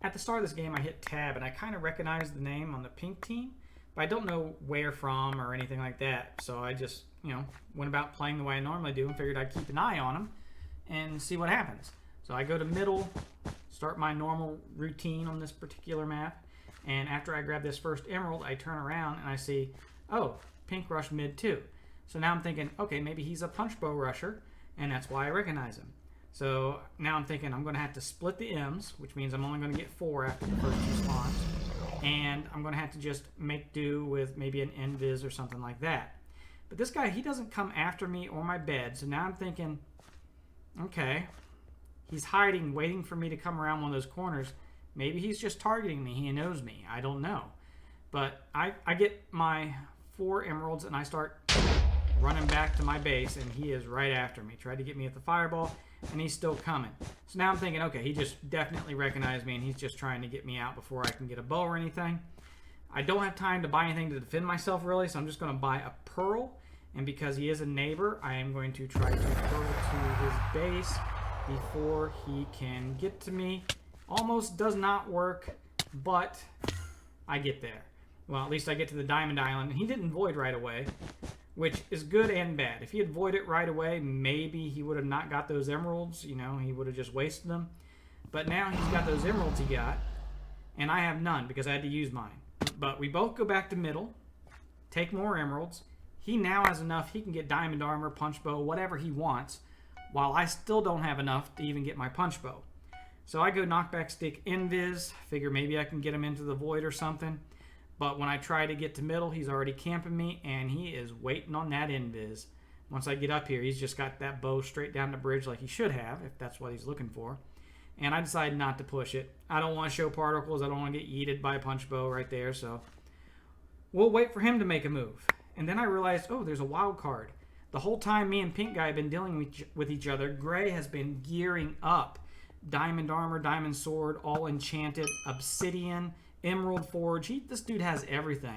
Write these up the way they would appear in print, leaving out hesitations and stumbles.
at the start of this game, I hit tab and I kind of recognized the name on the pink team, but I don't know where from or anything like that. So I just, went about playing the way I normally do and figured I'd keep an eye on them and see what happens. So I go to middle, start my normal routine on this particular map, and after I grab this first emerald, I turn around and I see, oh, pink rush mid too. So now I'm thinking, okay, maybe he's a punch bow rusher, and that's why I recognize him. So now I'm thinking I'm going to have to split the M's, which means I'm only going to get 4 after the first 2 spawns. And I'm going to have to just make do with maybe an invis or something like that. But this guy, he doesn't come after me or my bed. So now I'm thinking, okay, he's hiding, waiting for me to come around one of those corners. Maybe he's just targeting me. He knows me. I don't know. But I get my 4 emeralds and I start running back to my base, and he is right after me. Tried to get me at the fireball, and he's still coming. So now I'm thinking, okay, he just definitely recognized me, and he's just trying to get me out before I can get a bow or anything. I don't have time to buy anything to defend myself, really, so I'm just going to buy a pearl. And because he is a neighbor, I am going to try to pearl to his base before he can get to me. Almost does not work, but I get there. Well, at least I get to the Diamond Island, and he didn't void right away, which is good and bad. If he had voided right away, maybe he would have not got those emeralds. He would have just wasted them. But now he's got those emeralds he got, and I have none because I had to use mine. But we both go back to middle, take more emeralds. He now has enough. He can get diamond armor, punch bow, whatever he wants, while I still don't have enough to even get my punch bow. So I go knockback stick invis, figure maybe I can get him into the void or something. But when I try to get to middle, he's already camping me, and he is waiting on that invis. Once I get up here, he's just got that bow straight down the bridge like he should have, if that's what he's looking for. And I decided not to push it. I don't want to show particles. I don't want to get yeeted by a punch bow right there, so we'll wait for him to make a move. And then I realized, oh, there's a wild card. The whole time me and Pink Guy have been dealing with each other, Gray has been gearing up. Diamond armor, diamond sword, all enchanted, obsidian, Emerald Forge. This dude has everything.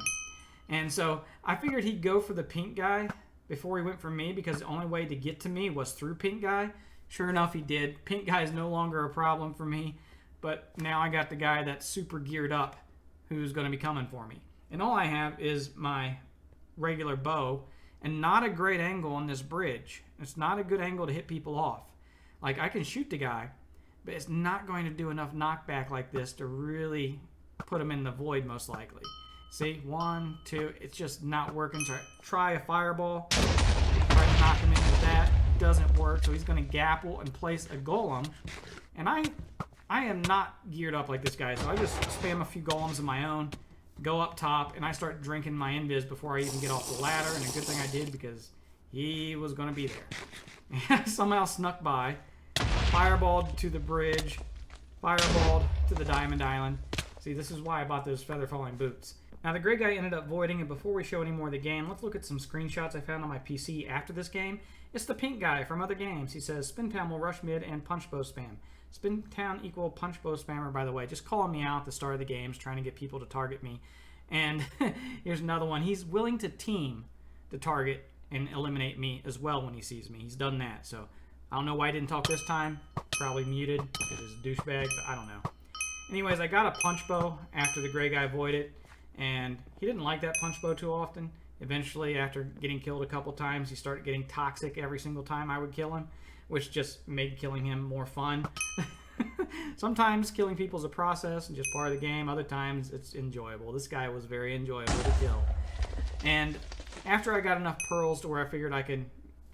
And so I figured he'd go for the Pink Guy before he went for me, because the only way to get to me was through Pink Guy. Sure enough, he did. Pink Guy is no longer a problem for me, but now I got the guy that's super geared up who's going to be coming for me. And all I have is my regular bow and not a great angle on this bridge. It's not a good angle to hit people off. Like, I can shoot the guy, but it's not going to do enough knockback like this to really put him in the void, most likely. See, 1, 2, it's just not working. So I try a fireball, try to knock him in with that. Doesn't work, so he's going to gapple and place a golem. And I am not geared up like this guy, so I just spam a few golems of my own, go up top, and I start drinking my invis before I even get off the ladder. And a good thing I did, because he was going to be there. And I somehow snuck by, fireballed to the bridge, fireballed to the Diamond Island. See, this is why I bought those feather falling boots. Now, the gray guy ended up voiding, and before we show any more of the game, let's look at some screenshots I found on my PC after this game. It's the pink guy from other games. He says, Spintown will rush mid and punch bow spam. Spintown equal punch bow spammer, by the way. Just calling me out at the start of the games, trying to get people to target me. And here's another one. He's willing to team to target and eliminate me as well when he sees me. He's done that, so I don't know why I didn't talk this time. Probably muted because he's a douchebag, but I don't know. Anyways, I got a punch bow after the gray guy voided, and he didn't like that punch bow too often. Eventually, after getting killed a couple times, he started getting toxic every single time I would kill him, which just made killing him more fun. Sometimes killing people is a process and just part of the game. Other times, it's enjoyable. This guy was very enjoyable to kill. And after I got enough pearls to where I figured I could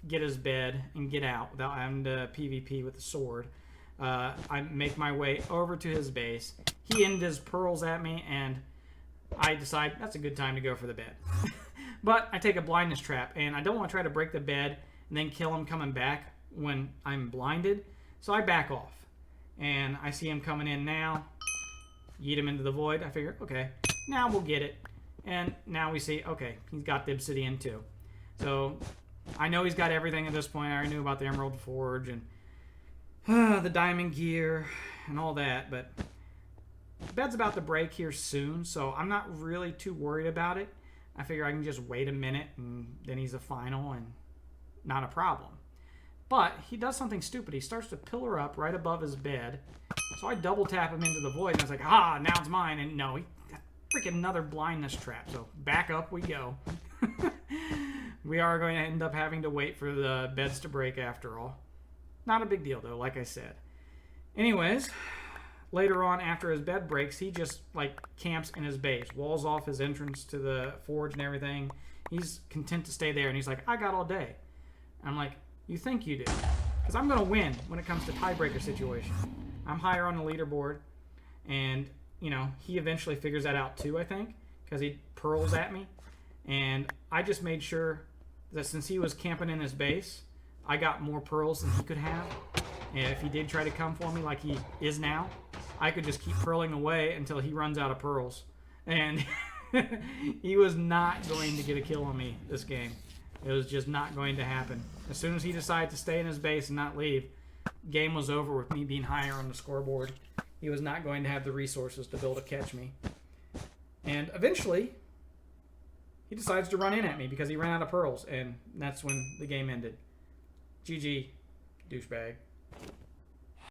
get his bed and get out without having to PvP with the sword, I make my way over to his base. He ended his pearls at me, and I decide that's a good time to go for the bed. But I take a blindness trap, and I don't want to try to break the bed and then kill him coming back when I'm blinded. So I back off, and I see him coming in now. Yeet him into the void. I figure, okay, now we'll get it. And now we see, okay, he's got the obsidian too. So I know he's got everything at this point. I already knew about the Emerald Forge and the diamond gear and all that, but the bed's about to break here soon, so I'm not really too worried about it. I figure I can just wait a minute and then he's a final and not a problem. But he does something stupid. He starts to pillar up right above his bed. So I double tap him into the void, and I was like, ah, now it's mine. And no, he freaking another blindness trap. So back up we go. We are going to end up having to wait for the beds to break after all. Not a big deal, though, like I said. Anyways, later on, after his bed breaks, he just, like, camps in his base. Walls off his entrance to the forge and everything. He's content to stay there, and he's like, I got all day. I'm like, you think you do? Because I'm going to win when it comes to tiebreaker situation. I'm higher on the leaderboard, and, you know, he eventually figures that out too, I think, because he pearls at me. And I just made sure that since he was camping in his base, I got more pearls than he could have. And if he did try to come for me like he is now, I could just keep pearling away until he runs out of pearls. And he was not going to get a kill on me this game. It was just not going to happen. As soon as he decided to stay in his base and not leave, game was over with me being higher on the scoreboard. He was not going to have the resources to be able to catch me. And eventually, he decides to run in at me because he ran out of pearls, and that's when the game ended. GG, douchebag.